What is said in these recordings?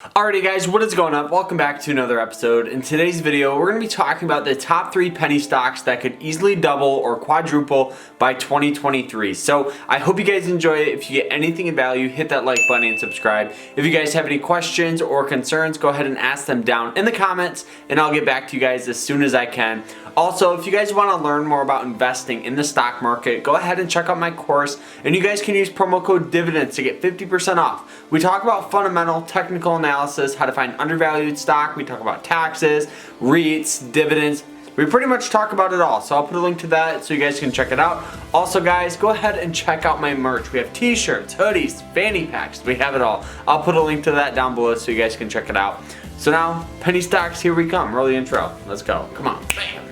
Alrighty guys, what is going on? Welcome back to another episode. In today's video, we're going to be talking about the top 3 penny stocks that could easily double or quadruple by 2023. So I hope you guys enjoy it. If you get anything of value, hit that like button and subscribe. If you guys have any questions or concerns, go ahead and ask them down in the comments and I'll get back to you guys as soon as I can. Also, if you guys want to learn more about investing in the stock market, go ahead and check out my course and you guys can use promo code DIVIDENDS to get 50% off. We talk about fundamental, technical analysis, how to find undervalued stock. We talk about taxes, REITs, dividends. We pretty much talk about it all. So I'll put a link to that so you guys can check it out. Also guys, go ahead and check out my merch. We have t-shirts, hoodies, fanny packs. We have it all. I'll put a link to that down below so you guys can check it out. So now, penny stocks, here we come. Roll the intro. Let's go. Come on. Bam.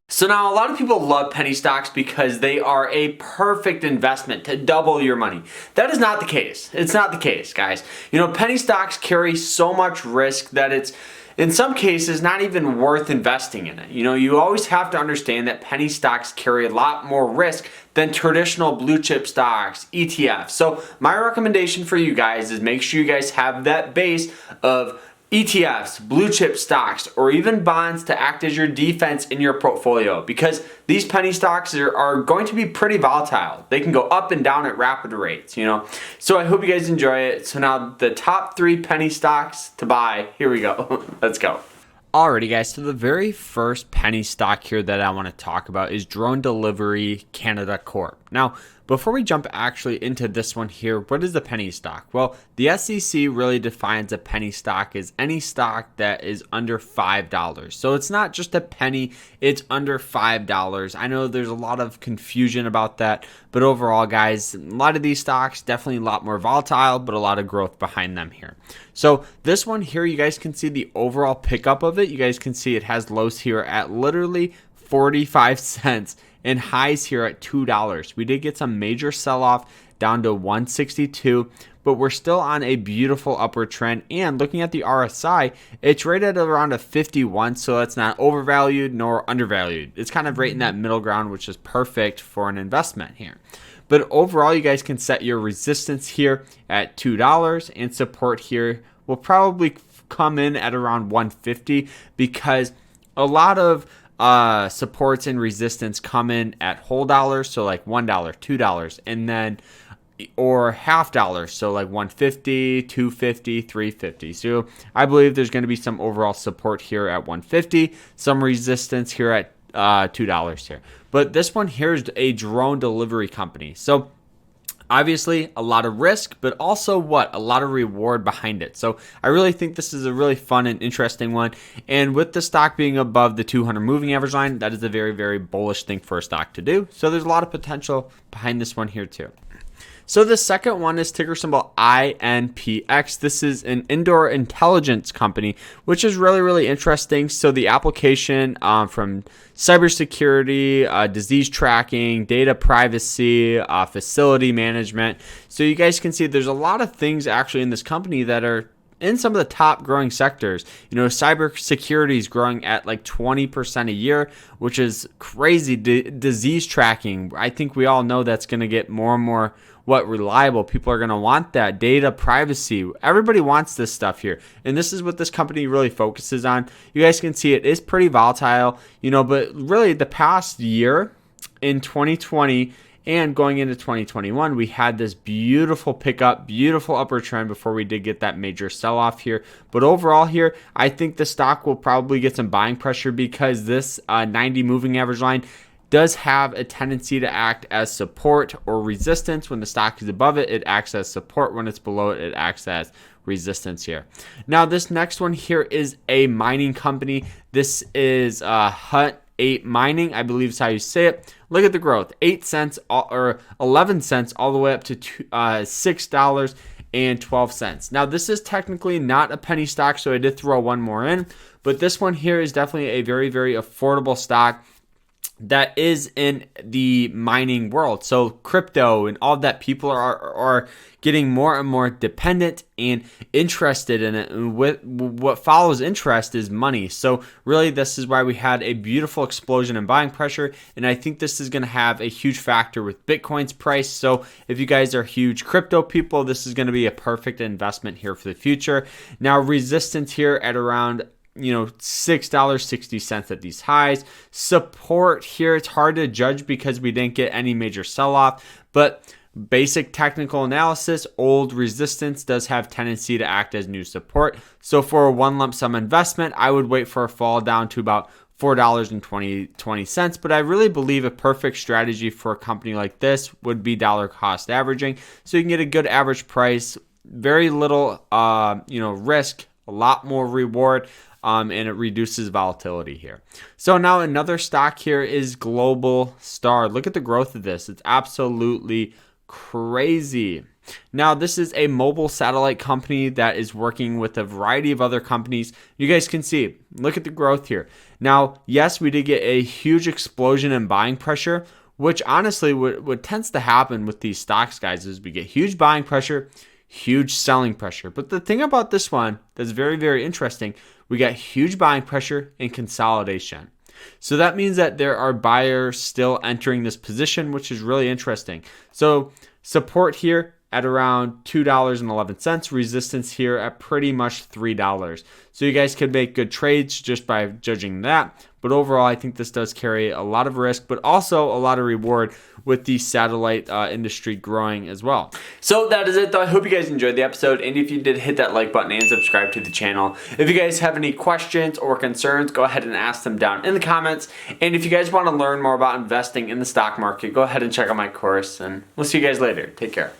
So now a lot of people love penny stocks because they are a perfect investment to double your money. That is not the case. It's not the case, guys. You know, penny stocks carry so much risk that it's in some cases not even worth investing in it. You know, you always have to understand that penny stocks carry a lot more risk than traditional blue chip stocks, ETFs. So my recommendation for you guys is make sure you guys have that base of ETFs, blue chip stocks, or even bonds to act as your defense in your portfolio because these penny stocks are going to be pretty volatile. They can go up and down at rapid rates, you know. So I hope you guys enjoy it. So now the top 3 penny stocks to buy. Here we go. Let's go. Alrighty guys, so the very first penny stock here that I want to talk about is Drone Delivery Canada Corp. Now, before we jump actually into this one here, what is a penny stock? Well, the SEC really defines a penny stock as any stock that is under $5. So it's not just a penny, it's under $5. I know there's a lot of confusion about that, but overall guys, a lot of these stocks definitely a lot more volatile, but a lot of growth behind them here. So this one here, you guys can see the overall pickup of it. You guys can see it has lows here at literally 45 cents and highs here at $2. We did get some major sell-off down to 162, but we're still on a beautiful upward trend. And looking at the RSI, it's rated around a 51, so it's not overvalued nor undervalued. It's kind of right in that middle ground, which is perfect for an investment here. But overall, you guys can set your resistance here at $2 and support here will probably come in at around 150 because a lot of supports and resistance come in at whole dollars, so like $1, $2, and then or half dollars, so like 150, 250, 350. So I believe there's going to be some overall support here at 150, some resistance here at $2 here. But this one here is a drone delivery company. So obviously a lot of risk, but also a lot of reward behind it. So I really think this is a really fun and interesting one. And with the stock being above the 200 moving average line, that is a very, very bullish thing for a stock to do. So there's a lot of potential behind this one here too. So the second one is ticker symbol INPX. This is an indoor intelligence company, which is really, really interesting. So the application from cybersecurity, disease tracking, data privacy, facility management. So you guys can see there's a lot of things actually in this company that are in some of the top growing sectors. You know, cybersecurity is growing at like 20% a year, which is crazy. Disease tracking, I think we all know that's going to get more and more reliable. People are going to want that. Data privacy, everybody wants this stuff here, and this is what this company really focuses on. You guys can see it is pretty volatile, you know, but really the past year in 2020 and going into 2021, we had this beautiful pickup, beautiful upward trend before we did get that major sell-off here. But overall here, I think the stock will probably get some buying pressure because this 90 moving average line does have a tendency to act as support or resistance. When the stock is above it, it acts as support. When it's below it, it acts as resistance here. Now, this next one here is a mining company. This is Huobi Mining, I believe is how you say it. Look at the growth, 8 cents or 11 cents all the way up to $6.12. Now, this is technically not a penny stock, so I did throw one more in, but this one here is definitely a very, very affordable stock. that is in the mining world. So crypto and all that, people are getting more and more dependent and interested in it. And what follows interest is money. So really, this is why we had a beautiful explosion in buying pressure. And I think this is going to have a huge factor with Bitcoin's price. So if you guys are huge crypto people, this is going to be a perfect investment here for the future. Now, resistance here at around $6.60 at these highs. Support here, it's hard to judge because we didn't get any major sell-off, but basic technical analysis, old resistance does have tendency to act as new support. So for a one lump sum investment, I would wait for a fall down to about $4.20, but I really believe a perfect strategy for a company like this would be dollar cost averaging. So you can get a good average price, very little risk, a lot more reward. And it reduces volatility here. So now another stock here is Globalstar. Look at the growth of this. It's absolutely crazy. Now, this is a mobile satellite company that is working with a variety of other companies. You guys can see, look at the growth here. Now, yes, we did get a huge explosion in buying pressure, which honestly what tends to happen with these stocks, guys, is we get huge buying pressure, huge selling pressure. But the thing about this one that's very, very interesting, we got huge buying pressure and consolidation. So that means that there are buyers still entering this position, which is really interesting. So support here at around $2.11, resistance here at pretty much $3. So you guys can make good trades just by judging that. But overall, I think this does carry a lot of risk, but also a lot of reward with the satellite industry growing as well. So that is it, though. I hope you guys enjoyed the episode. And if you did, hit that like button and subscribe to the channel. If you guys have any questions or concerns, go ahead and ask them down in the comments. And if you guys want to learn more about investing in the stock market, go ahead and check out my course. And we'll see you guys later. Take care.